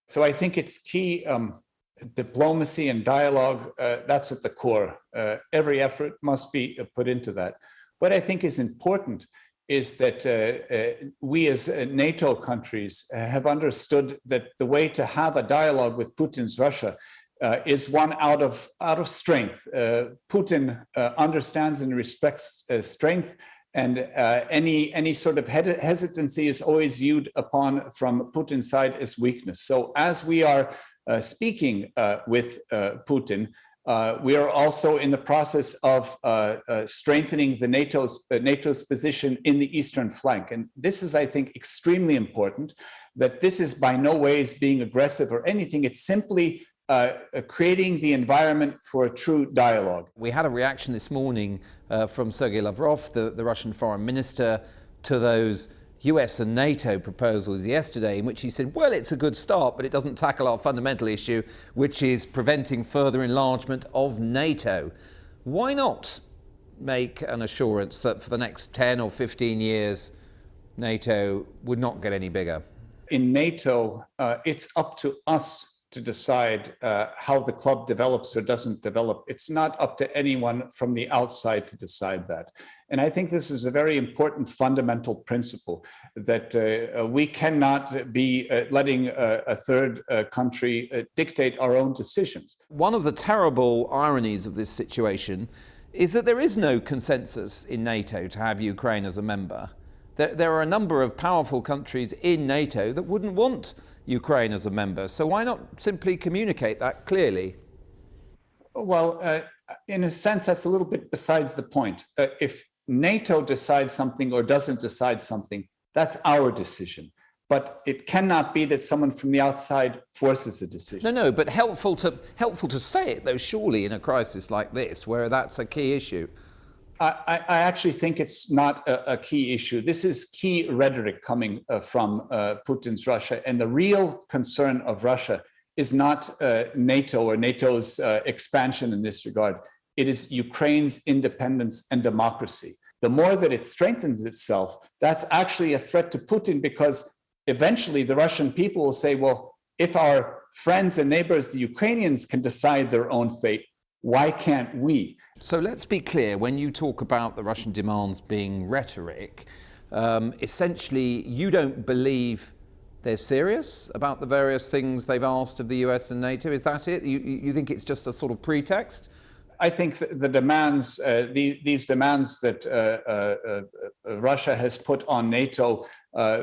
So I think it's key. Diplomacy and dialogue, that's at the core. Every effort must be put into that. What I think is important is that we as NATO countries have understood that the way to have a dialogue with Putin's Russia is one out of strength. Putin understands and respects strength, and any sort of hesitancy is always viewed upon from Putin's side as weakness. So as we are speaking with Putin, we are also in the process of strengthening the NATO's position in the eastern flank. And this is, I think, extremely important, that this is by no ways being aggressive or anything. It's simply creating the environment for a true dialogue. We had a reaction this morning from Sergei Lavrov, the Russian foreign minister, to those US and NATO proposals yesterday, in which he said, well, it's a good start, but it doesn't tackle our fundamental issue, which is preventing further enlargement of NATO. Why not make an assurance that for the next 10 or 15 years, NATO would not get any bigger? In NATO, it's up to us to decide how the club develops or doesn't develop. It's not up to anyone from the outside to decide that. And I think this is a very important fundamental principle, that we cannot be letting a third country dictate our own decisions. One of the terrible ironies of this situation is that there is no consensus in NATO to have Ukraine as a member. There are a number of powerful countries in NATO that wouldn't want Ukraine as a member. So why not simply communicate that clearly? Well, in a sense, that's a little bit besides the point. If NATO decides something or doesn't decide something, that's our decision. But it cannot be that someone from the outside forces a decision. No, but helpful to say it, though, surely, in a crisis like this, where that's a key issue. I actually think it's not a key issue. This is key rhetoric coming from Putin's Russia. And the real concern of Russia is not NATO or NATO's expansion in this regard. It is Ukraine's independence and democracy. The more that it strengthens itself, that's actually a threat to Putin, because eventually the Russian people will say, well, if our friends and neighbors, the Ukrainians, can decide their own fate, why can't we? So let's be clear, when you talk about the Russian demands being rhetoric, essentially you don't believe they're serious about the various things they've asked of the US and NATO. Is that it? You think it's just a sort of pretext? I think the demands, these demands that Russia has put on NATO,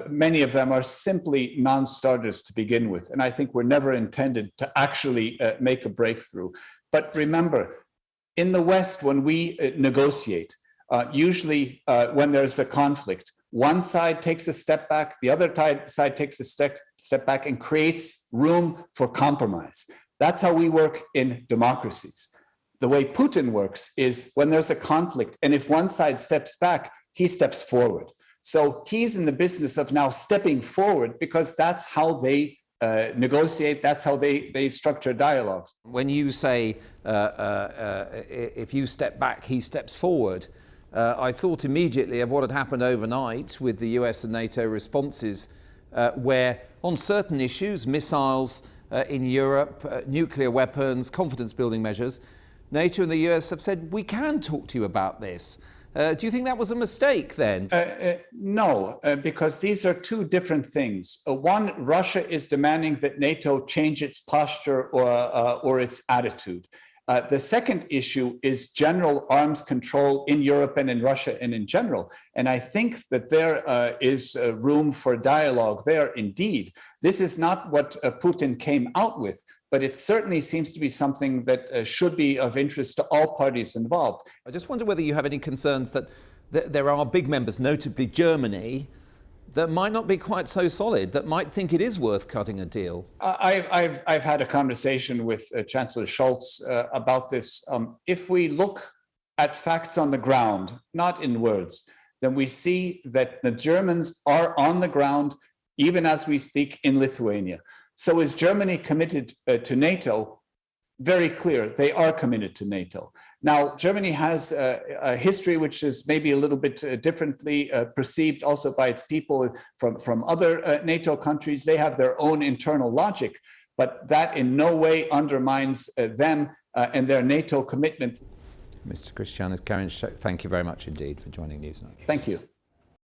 many of them are simply non-starters to begin with. And I think were never intended to actually make a breakthrough. But remember, in the West, when we negotiate, usually when there's a conflict, one side takes a step back, the other side takes a step back and creates room for compromise. That's how we work in democracies. The way Putin works is when there's a conflict, and if one side steps back, he steps forward. So he's in the business of now stepping forward, because that's how they negotiate, that's how they structure dialogues. When you say if you step back, he steps forward, I thought immediately of what had happened overnight with the US and NATO responses, where on certain issues, missiles in Europe, nuclear weapons, confidence building measures, NATO and the US have said, we can talk to you about this. Do you think that was a mistake then? No, because these are two different things. One, Russia is demanding that NATO change its posture or its attitude. The second issue is general arms control in Europe and in Russia and in general. And I think that there is room for dialogue there indeed. This is not what Putin came out with, but it certainly seems to be something that should be of interest to all parties involved. I just wonder whether you have any concerns that there are big members, notably Germany, that might not be quite so solid, that might think it is worth cutting a deal. I've had a conversation with Chancellor Scholz about this. If we look at facts on the ground, not in words, then we see that the Germans are on the ground, even as we speak, in Lithuania. So is Germany committed to NATO? very clear. They are committed to NATO. Now, Germany has a history which is maybe a little bit differently perceived also by its people from other NATO countries. They have their own internal logic, but that in no way undermines them and their NATO commitment. Mr. Krišjānis Kariņš, thank you very much indeed for joining Newsnight. Thank you.